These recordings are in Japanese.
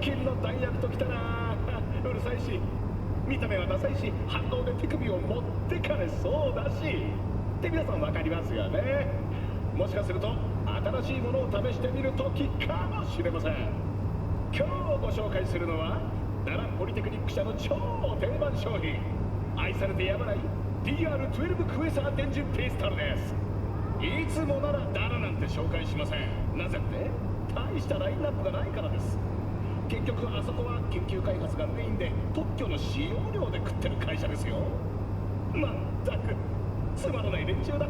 金の弾薬ときたらうるさいし、見た目はダサいし、反動で手首を持ってかれそうだしって皆さん分かりますよね。もしかすると新しいものを試してみる時かもしれません。今日ご紹介するのはダランポリテクニック社の超定番商品、愛されてやまない DR12 クエサー電磁ピストルです。いつもならダラなんて紹介しません。なぜって大したラインナップがないからです。結局あそこは研究開発がメインで特許の使用料で食ってる会社ですよ。まったくつまらない連中だ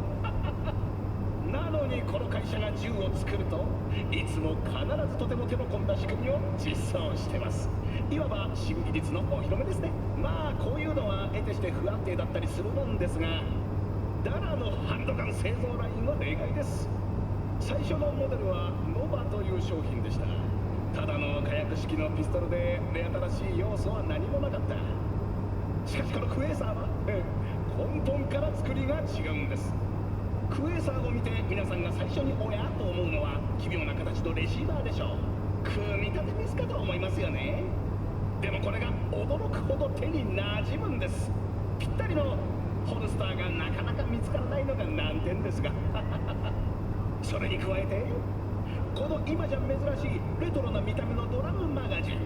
なのにこの会社が銃を作るといつも必ずとても手の込んだ仕組みを実装してます。いわば新技術のお披露目ですね。まあこういうのは得てして不安定だったりするもんですが、ダラのハンドガン製造ラインは例外です。最初のモデルはノバという商品でした。ただの火薬式のピストルで目新しい要素は何もなかった。しかしこのクエーサーは根本から作りが違うんです。クエーサーを見て皆さんが最初におやと思うのは奇妙な形のレシーバーでしょう。組み立てミスかと思いますよね。でもこれが驚くほど手に馴染むんです。ぴったりのホルスターがなかなか見つからないのが難点ですがそれに加えてこの今じゃ珍しいレトロな見た目のドラムマガジン、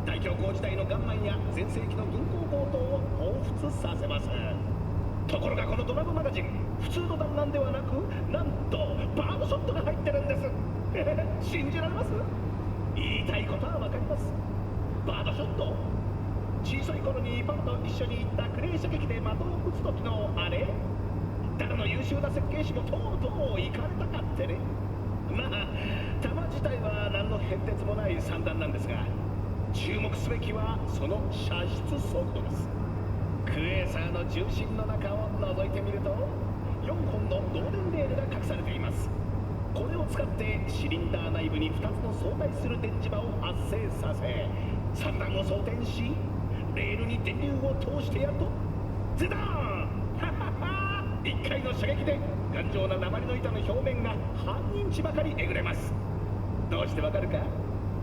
大恐慌時代のガンマンや前世紀の銀行強盗を彷彿させます。ところがこのドラムマガジン、普通の弾丸ではなくなんとバードショットが入ってるんです信じられます？言いたいことは分かります。バードショット、小さい頃にパパと一緒に行ったクレー射撃で的を撃つ時のあれ、誰の優秀な設計士もとうとう行かれたかってね。まあ弾自体は何の変哲もない散弾なんですが、注目すべきはその射出速度です。クエーサーの重心の中を覗いてみると4本の導電レールが隠されています。これを使ってシリンダー内部に2つの相対する電磁場を発生させ、散弾を装填しレールに電流を通してやるとズドーン1回の射撃で頑丈な鉛の板の表面が半インチばかりえぐれます。どうしてわかるか？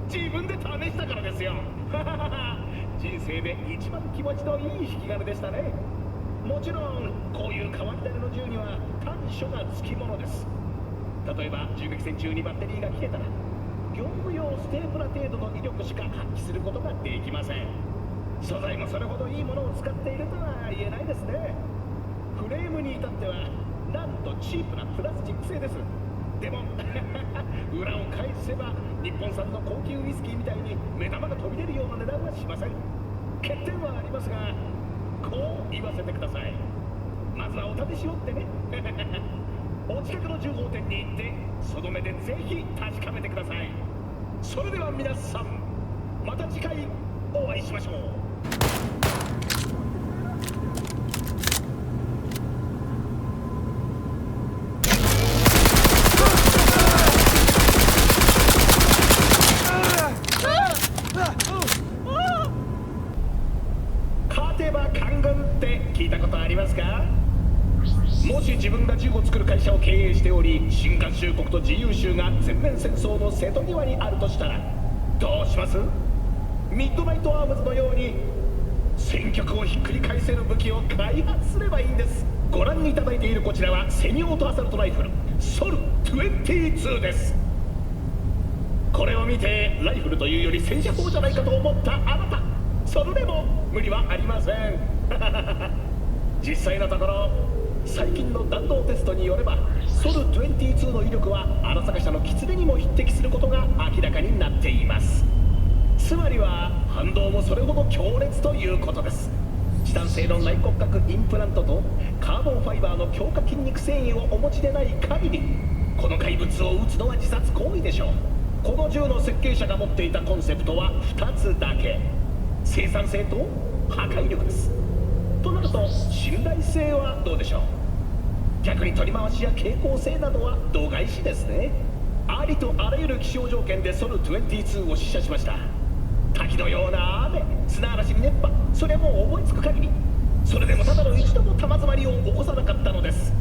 自分で試したからですよ人生で一番気持ちのいい引き金でしたね。もちろんこういう変わり種の銃には短所がつきものです。例えば銃撃戦中にバッテリーが切れたら業務用ステープラ程度の威力しか発揮することができません。素材もそれほどいいものを使っているとは言えないですね。フレームに至ってはなんとチープなプラスチック製です。でも裏を返せば日本産の高級ウイスキーみたいに目玉が飛び出るような値段はしません。欠点はありますがこう言わせてください。まずはお試しをってねお近くの銃砲店に行ってその目でぜひ確かめてください。それでは皆さんまた次回お会いしましょう。勝てば官軍って聞いたことありますか？もし自分が銃を作る会社を経営しており、新合衆国と自由州が全面戦争の瀬戸際にあるとしたらどうします？ミッドナイトアームズのように戦局をひっくり返せる武器を開発すればいいんです。ご覧いただいているこちらはセミオートアサルトライフルソル22です。これを見てライフルというより戦車砲じゃないかと思ったあなた、それでも無理はありません実際のところ最近の弾道テストによればソル22の威力は荒坂社のキツネにも匹敵することが明らかになっています。つまりは反動もそれほど強烈ということです。チタン製の内骨格インプラントとカーボンファイバーの強化筋肉繊維をお持ちでない限りこの怪物を撃つのは自殺行為でしょう。この銃の設計者が持っていたコンセプトは2つだけ、生産性と破壊力です。となると信頼性はどうでしょう。逆に取り回しや傾向性などは度外視ですね。ありとあらゆる気象条件でソル22を試射しました。滝のような雨、砂嵐に熱波、それはもう思いつく限り。それでもただの一度も玉詰まりを起こさなかったのです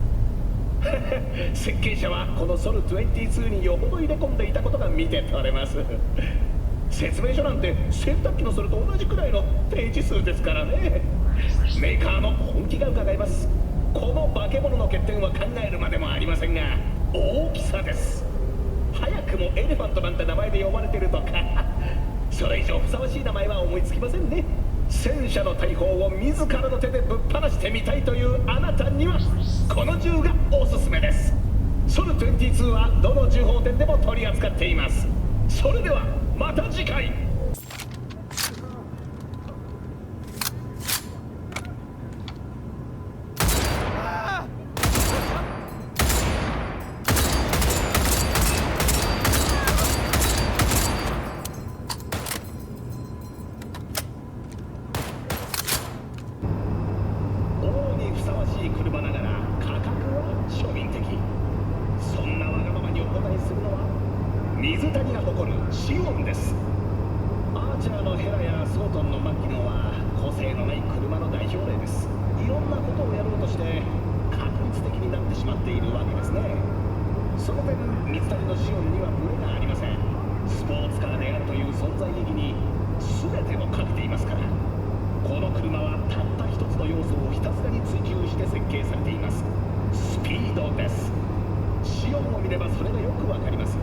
設計者はこのソル22によほど入れ込んでいたことが見て取れます説明書なんて洗濯機のそれと同じくらいのページ数ですからね。メーカーの本気が伺えます。この化け物の欠点は考えるまでもありませんが、大きさです。早くもエレファントなんて名前で呼ばれてるとかそれ以上ふさわしい名前は思いつきませんね。戦車の大砲を自らの手でぶっ放してみたいというあなたにはこの銃がおすすめです。ソル22はどの銃砲店でも取り扱っています。それではまた次回。車ながら価格は庶民的。そんなわがままにお答えするのは水谷が誇るシオンです。アーチャーのヘラやソートンのマキノは個性のない車の代表例です。いろんなことをやろうとして確率的になってしまっているわけですね。その点水谷のシオンにはブレがありません。スポーツカーであるという存在意義に全てをかけていますから。この車はたった一つの要素をひたすらに追求して設計されています。スピードです。シオンを見ればそれがよくわかります。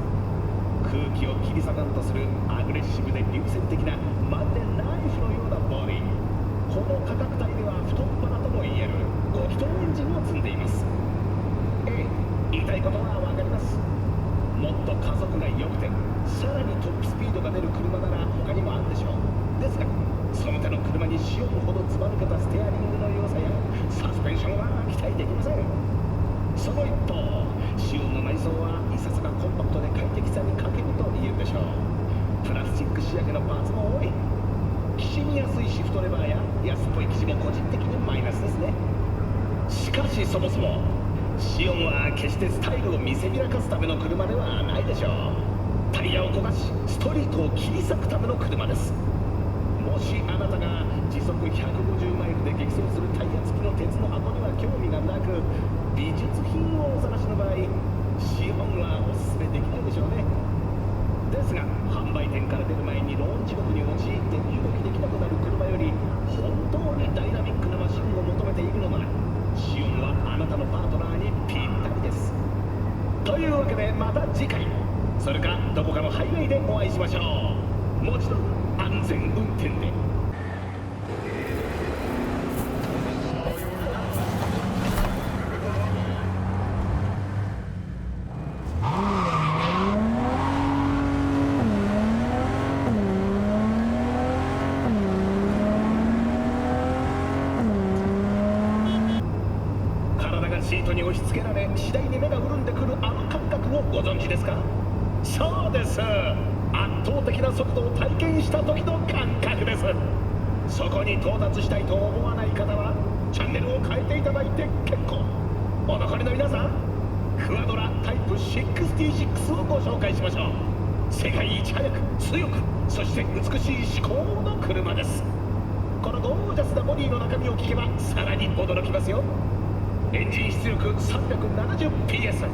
空気を切り裂かんとするアグレッシブで流線的なまるでナイフのようなボディ。この価格帯では太っ腹とも言える5気筒エンジンを積んでいます。ええ、言いたいことはわかります。もっと加速が良くてさらにトップスピードが出る車なら他にもあるでしょう。ですがその手の車にシオンほどずば抜けたステアリングの良さやサスペンションは期待できません。その一方シオンの内装はいささかコンパクトで快適さに欠けると言えるでしょう。プラスチック仕上げのパーツも多い。きしみやすいシフトレバーや安っぽい生地も個人的にマイナスですね。しかしそもそもシオンは決してスタイルを見せびらかすための車ではないでしょう。タイヤを焦がしストリートを切り裂くための車です。もしあなたが時速150マイルで激走するタイヤ付きの鉄の箱には興味がなく美術品をお探しの場合シオンはおすすめできないでしょうね。ですが販売店から出る前にローン地獄に陥って身動きできなくなる車より本当にダイナミックなマシンを求めているのならシオンはあなたのパートナーにぴったりです。というわけでまた次回それかどこかのハイウェイでお会いしましょう。もちろん安全運転で。体がシートに押し付けられ次第に目が潤んでくるあの感覚をご存知ですか？そうです。圧倒的な速度を体験した時の感覚です。そこに到達したいと思わない方はチャンネルを変えていただいて結構。お残りの皆さんクアドラタイプ66をご紹介しましょう。世界一速く強くそして美しい至高の車です。このゴージャスなボディの中身を聞けばさらに驚きますよ。エンジン出力 370PS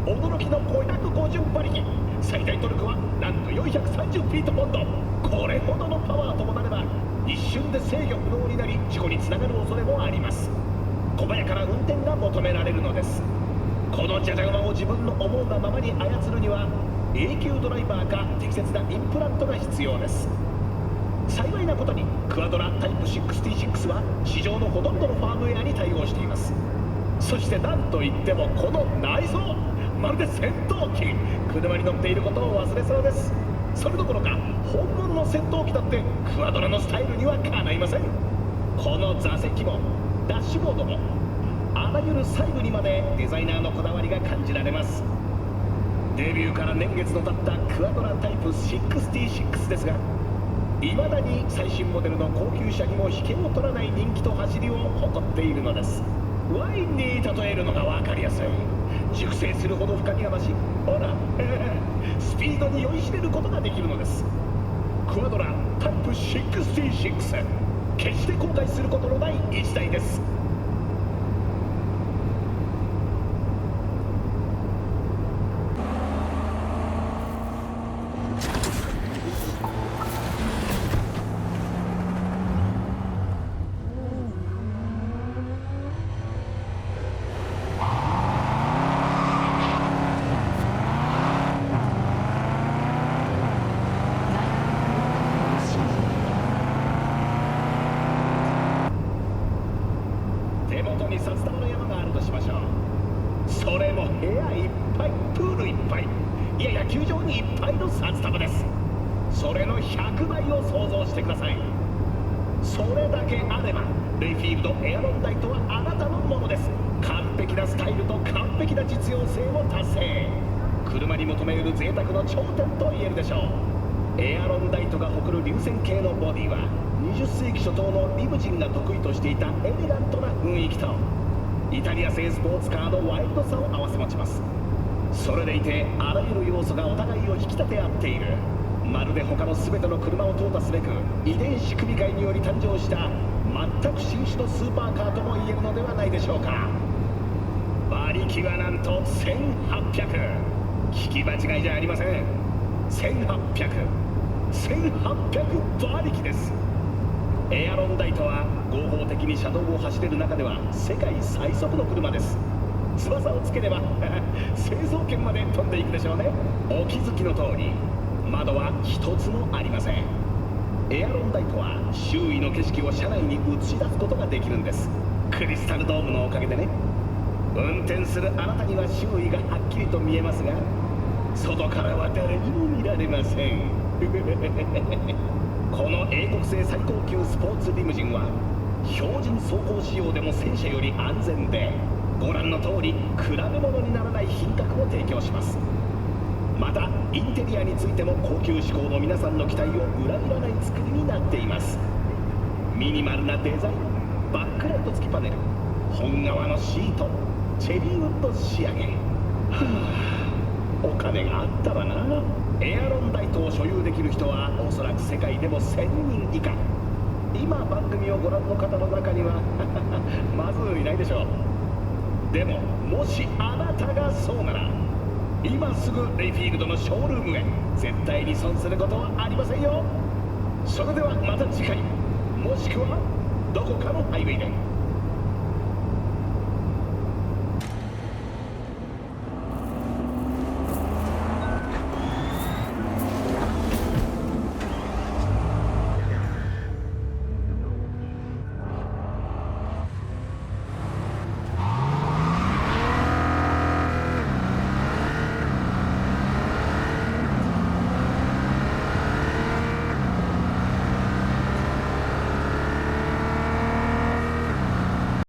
驚きの550馬力、最大トルクはなんと430フィートポンド。これほどのパワーともなれば一瞬で制御不能になり事故につながる恐れもあります。小早から運転が求められるのです。このじゃじゃ馬を自分の思うがままに操るには永久ドライバーか適切なインプラントが必要です。幸いなことにクアドラタイプ66は市場のほとんどのファームウェアに対応しています。そして何といってもこの内装、まるで戦闘機。車に乗っていることを忘れそうです。それどころか本物の戦闘機だってクアドラのスタイルにはかないません。この座席もダッシュボードもあらゆる細部にまでデザイナーのこだわりが感じられます。デビューから年月の経ったクアドラタイプ66ですが未だに最新モデルの高級車にも引けを取らない人気と走りを誇っているのです。ワインに例えるのが分かりやすい。熟成するほど深みが増し、ほらスピードに酔いしれることができるのです。クアドラタイプ66、決して後悔することのない一台です。球場にいっぱいの札束です。それの100倍を想像してください。それだけあればレイフィールドエアロンダイトはあなたのものです。完璧なスタイルと完璧な実用性を達成。車に求める贅沢の頂点と言えるでしょう。エアロンダイトが誇る流線形のボディは20世紀初頭のリムジンが得意としていたエレガントな雰囲気とイタリア製スポーツカーのワイルドさを併せ持ちます。それでいてあらゆる要素がお互いを引き立て合っている。まるで他の全ての車を淘汰すべく遺伝子組み換えにより誕生した全く新種のスーパーカーとも言えるのではないでしょうか。馬力はなんと1800。聞き間違いじゃありません。1800馬力です。エアロンダイトは合法的に車道を走れる中では世界最速の車です。翼をつければ成層圏まで飛んでいくでしょうね。お気づきの通り窓は一つもありません。エアロンダイトは周囲の景色を車内に映し出すことができるんです。クリスタルドームのおかげでね。運転するあなたには周囲がはっきりと見えますが外からは誰にも見られませんこの英国製最高級スポーツリムジンは標準走行仕様でも戦車より安全でご覧の通り比べ物にならない品格を提供します。またインテリアについても高級志向の皆さんの期待を裏切らない作りになっています。ミニマルなデザイン、バックライト付きパネル、本革のシート、チェリーウッド仕上げ。お金があったらな。エアロンダイトを所有できる人はおそらく世界でも1000人以下。今番組をご覧の方の中にはまずいないでしょう。でももしあなたがそうなら今すぐレイフィールドのショールームへ。絶対に損することはありませんよ。それではまた次回、もしくはどこかのハイウェイで。